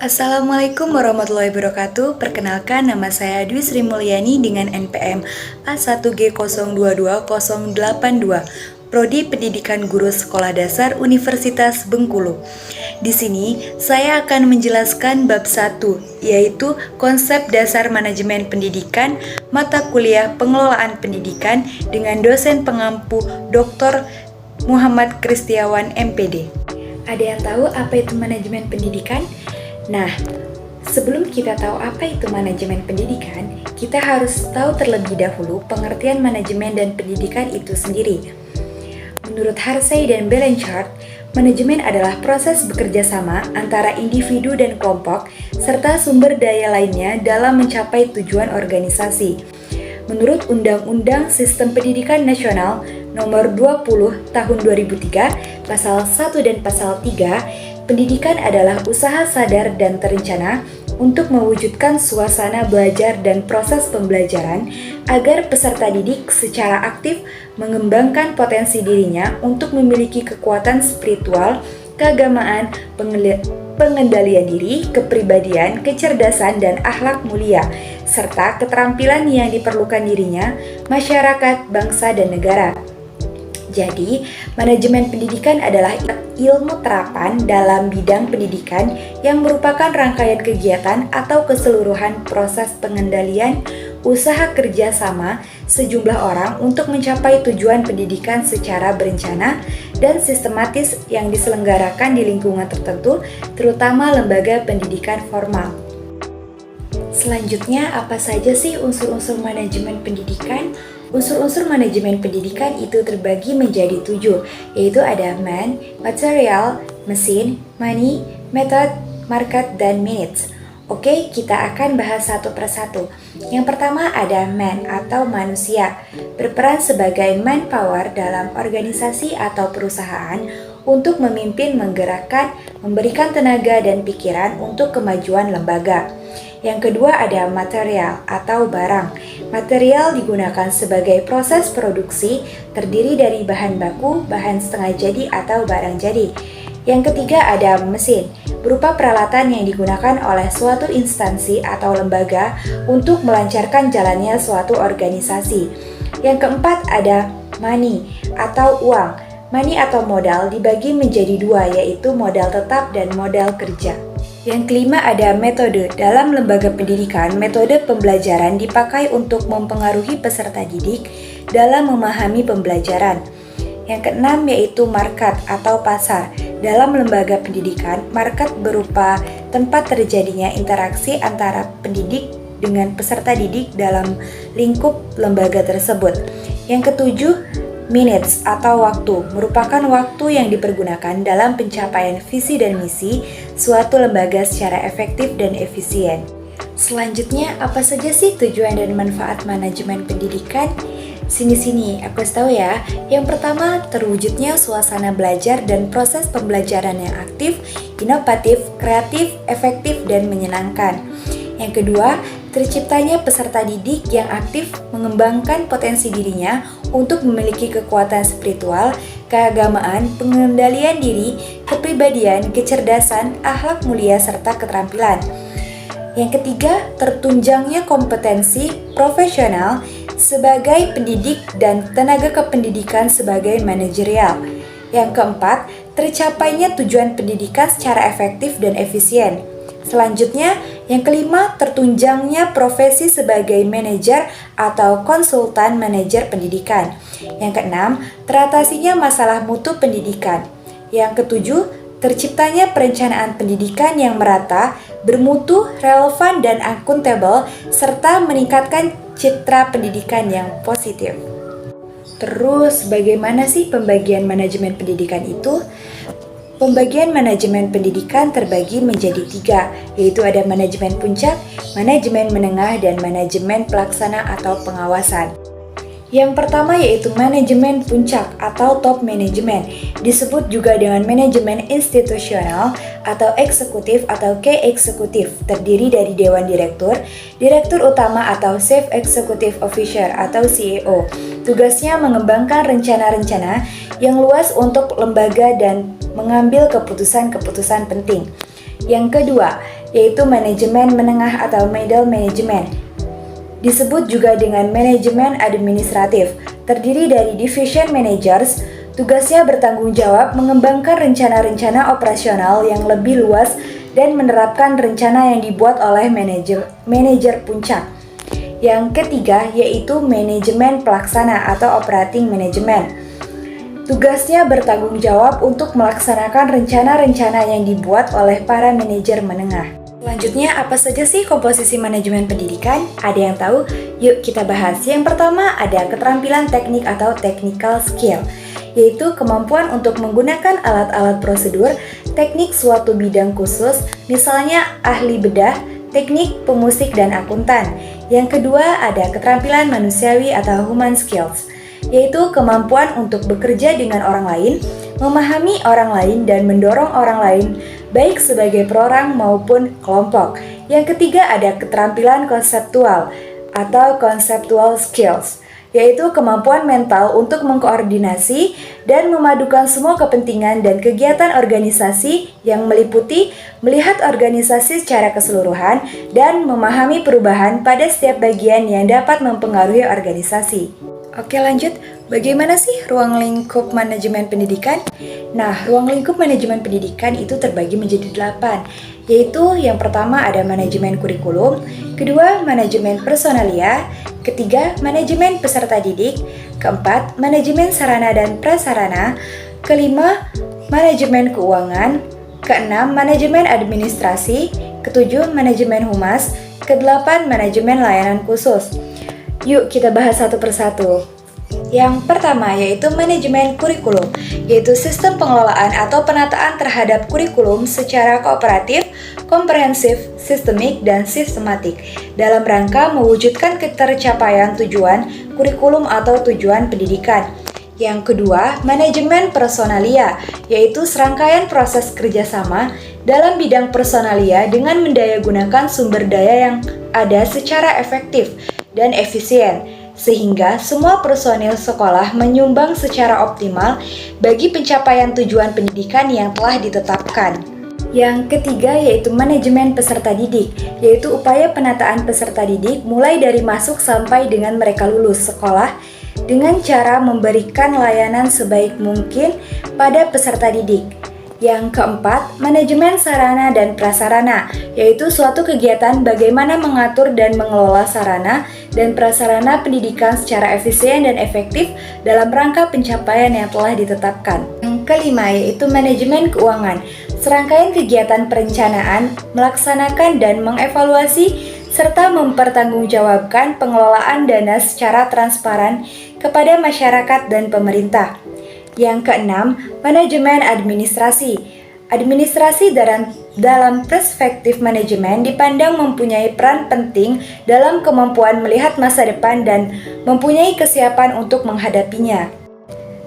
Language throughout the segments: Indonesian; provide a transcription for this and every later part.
Assalamualaikum warahmatullahi wabarakatuh. Perkenalkan, nama saya Dwi Sri Mulyani dengan NPM A1G022082, Prodi Pendidikan Guru Sekolah Dasar Universitas Bengkulu. Di sini saya akan menjelaskan bab 1, yaitu konsep dasar manajemen pendidikan, mata kuliah pengelolaan pendidikan dengan dosen pengampu Dr. Muhammad Kristiawan MPD. Ada yang tahu apa itu manajemen pendidikan? Nah, sebelum kita tahu apa itu manajemen pendidikan, kita harus tahu terlebih dahulu pengertian manajemen dan pendidikan itu sendiri. Menurut Harsey dan Blanchard, manajemen adalah proses bekerja sama antara individu dan kelompok serta sumber daya lainnya dalam mencapai tujuan organisasi. Menurut Undang-Undang Sistem Pendidikan Nasional Nomor 20 Tahun 2003, Pasal 1 dan Pasal 3, pendidikan adalah usaha sadar dan terencana untuk mewujudkan suasana belajar dan proses pembelajaran agar peserta didik secara aktif mengembangkan potensi dirinya untuk memiliki kekuatan spiritual, keagamaan, pengendalian diri, kepribadian, kecerdasan, dan akhlak mulia, serta keterampilan yang diperlukan dirinya, masyarakat, bangsa, dan negara. Jadi, manajemen pendidikan adalah ilmu terapan dalam bidang pendidikan yang merupakan rangkaian kegiatan atau keseluruhan proses pengendalian usaha kerjasama sejumlah orang untuk mencapai tujuan pendidikan secara berencana dan sistematis yang diselenggarakan di lingkungan tertentu, terutama lembaga pendidikan formal. Selanjutnya, apa saja sih unsur-unsur manajemen pendidikan? Unsur-unsur manajemen pendidikan itu terbagi menjadi 7, yaitu ada man, material, mesin, money, method, market, dan minutes. Oke, kita akan bahas satu persatu. Yang pertama ada man atau manusia, berperan sebagai manpower dalam organisasi atau perusahaan untuk memimpin, menggerakkan, memberikan tenaga dan pikiran untuk kemajuan lembaga. Yang kedua ada material atau barang. Material digunakan sebagai proses produksi, terdiri dari bahan baku, bahan setengah jadi atau barang jadi. Yang ketiga ada mesin, berupa peralatan yang digunakan oleh suatu instansi atau lembaga untuk melancarkan jalannya suatu organisasi. Yang keempat ada money atau uang. Money atau modal dibagi menjadi dua, yaitu modal tetap dan modal kerja. Yang kelima ada metode. Dalam lembaga pendidikan, metode pembelajaran dipakai untuk mempengaruhi peserta didik dalam memahami pembelajaran. Yang keenam yaitu market atau pasar. Dalam lembaga pendidikan, market berupa tempat terjadinya interaksi antara pendidik dengan peserta didik dalam lingkup lembaga tersebut. Yang ketujuh, minutes atau waktu merupakan waktu yang dipergunakan dalam pencapaian visi dan misi suatu lembaga secara efektif dan efisien. Selanjutnya, apa saja sih tujuan dan manfaat manajemen pendidikan? Sini aku kasih tahu ya. Yang pertama, terwujudnya suasana belajar dan proses pembelajaran yang aktif, inovatif, kreatif, efektif, dan menyenangkan. Yang kedua, terciptanya peserta didik yang aktif mengembangkan potensi dirinya untuk memiliki kekuatan spiritual, keagamaan, pengendalian diri, kepribadian, kecerdasan, akhlak mulia, serta keterampilan. Yang ketiga, tertunjangnya kompetensi profesional sebagai pendidik dan tenaga kependidikan sebagai manajerial. Yang keempat, tercapainya tujuan pendidikan secara efektif dan efisien. Selanjutnya, yang kelima, tertunjangnya profesi sebagai manajer atau konsultan manajer pendidikan. Yang keenam, teratasinya masalah mutu pendidikan. Yang ketujuh, terciptanya perencanaan pendidikan yang merata, bermutu, relevan, dan akuntabel, serta meningkatkan citra pendidikan yang positif. Terus, bagaimana sih pembagian manajemen pendidikan itu? Pembagian manajemen pendidikan terbagi menjadi 3, yaitu ada manajemen puncak, manajemen menengah, dan manajemen pelaksana atau pengawasan. Yang pertama yaitu manajemen puncak atau top management, disebut juga dengan manajemen institusional atau eksekutif atau key eksekutif, terdiri dari Dewan Direktur, Direktur Utama atau Chief Executive Officer atau CEO. Tugasnya mengembangkan rencana-rencana yang luas untuk lembaga dan mengambil keputusan-keputusan penting. Yang kedua, yaitu manajemen menengah atau middle management. Disebut juga dengan manajemen administratif, terdiri dari division managers. Tugasnya bertanggung jawab mengembangkan rencana-rencana operasional yang lebih luas dan menerapkan rencana yang dibuat oleh manajer puncak. Yang ketiga yaitu manajemen pelaksana atau operating management. Tugasnya bertanggung jawab untuk melaksanakan rencana-rencana yang dibuat oleh para manajer menengah. Selanjutnya, apa saja sih komposisi manajemen pendidikan? Ada yang tahu? Yuk kita bahas. Yang pertama ada keterampilan teknik atau technical skill, yaitu kemampuan untuk menggunakan alat-alat prosedur, teknik suatu bidang khusus, misalnya ahli bedah, teknik pemusik dan akuntan. Yang kedua ada keterampilan manusiawi atau human skills, yaitu kemampuan untuk bekerja dengan orang lain, memahami orang lain dan mendorong orang lain, baik sebagai perorang maupun kelompok. Yang ketiga ada keterampilan konseptual atau conceptual skills, yaitu kemampuan mental untuk mengkoordinasi dan memadukan semua kepentingan dan kegiatan organisasi yang meliputi melihat organisasi secara keseluruhan dan memahami perubahan pada setiap bagian yang dapat mempengaruhi organisasi. Oke lanjut, bagaimana sih ruang lingkup manajemen pendidikan? Nah, ruang lingkup manajemen pendidikan itu terbagi menjadi 8, yaitu yang pertama ada manajemen kurikulum, kedua manajemen personalia, ketiga manajemen peserta didik, keempat manajemen sarana dan prasarana, kelima manajemen keuangan, keenam manajemen administrasi, ketujuh manajemen humas, kedelapan manajemen layanan khusus. Yuk kita bahas satu persatu. Yang pertama yaitu manajemen kurikulum, yaitu sistem pengelolaan atau penataan terhadap kurikulum secara kooperatif, komprehensif, sistemik, dan sistematik dalam rangka mewujudkan ketercapaian tujuan kurikulum atau tujuan pendidikan. Yang kedua, manajemen personalia, yaitu serangkaian proses kerjasama dalam bidang personalia dengan mendayagunakan sumber daya yang ada secara efektif dan efisien, sehingga semua personil sekolah menyumbang secara optimal bagi pencapaian tujuan pendidikan yang telah ditetapkan. Yang ketiga yaitu manajemen peserta didik, yaitu upaya penataan peserta didik mulai dari masuk sampai dengan mereka lulus sekolah dengan cara memberikan layanan sebaik mungkin pada peserta didik. Yang keempat, manajemen sarana dan prasarana, yaitu suatu kegiatan bagaimana mengatur dan mengelola sarana dan prasarana pendidikan secara efisien dan efektif dalam rangka pencapaian yang telah ditetapkan. Yang kelima yaitu manajemen keuangan, serangkaian kegiatan perencanaan, melaksanakan dan mengevaluasi serta mempertanggungjawabkan pengelolaan dana secara transparan kepada masyarakat dan pemerintah. Yang keenam, manajemen administrasi. Administrasi dalam perspektif manajemen dipandang mempunyai peran penting dalam kemampuan melihat masa depan dan mempunyai kesiapan untuk menghadapinya.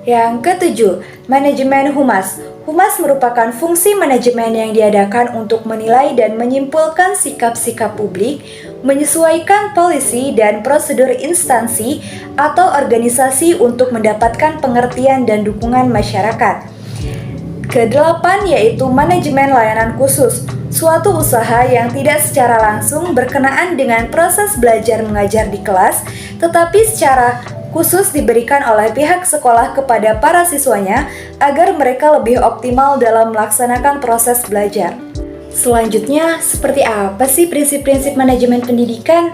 Yang ketujuh, manajemen humas. Humas merupakan fungsi manajemen yang diadakan untuk menilai dan menyimpulkan sikap-sikap publik, menyesuaikan polisi dan prosedur instansi atau organisasi untuk mendapatkan pengertian dan dukungan masyarakat. Kedelapan yaitu manajemen layanan khusus, suatu usaha yang tidak secara langsung berkenaan dengan proses belajar mengajar di kelas, tetapi secara khusus diberikan oleh pihak sekolah kepada para siswanya agar mereka lebih optimal dalam melaksanakan proses belajar. Selanjutnya, seperti apa sih prinsip-prinsip manajemen pendidikan?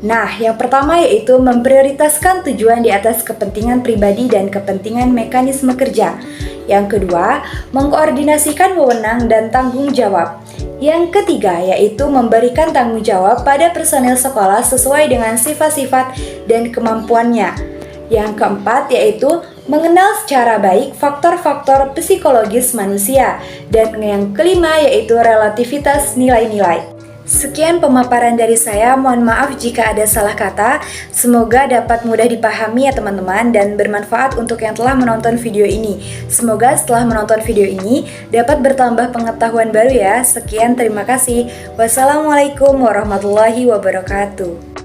Nah, yang pertama yaitu memprioritaskan tujuan di atas kepentingan pribadi dan kepentingan mekanisme kerja. Yang kedua, mengkoordinasikan wewenang dan tanggung jawab. Yang ketiga yaitu memberikan tanggung jawab pada personil sekolah sesuai dengan sifat-sifat dan kemampuannya. Yang keempat yaitu mengenal secara baik faktor-faktor psikologis manusia. Dan yang kelima yaitu relativitas nilai-nilai. Sekian pemaparan dari saya, mohon maaf jika ada salah kata. Semoga dapat mudah dipahami ya teman-teman dan bermanfaat untuk yang telah menonton video ini. Semoga setelah menonton video ini dapat bertambah pengetahuan baru ya. Sekian, terima kasih. Wassalamualaikum warahmatullahi wabarakatuh.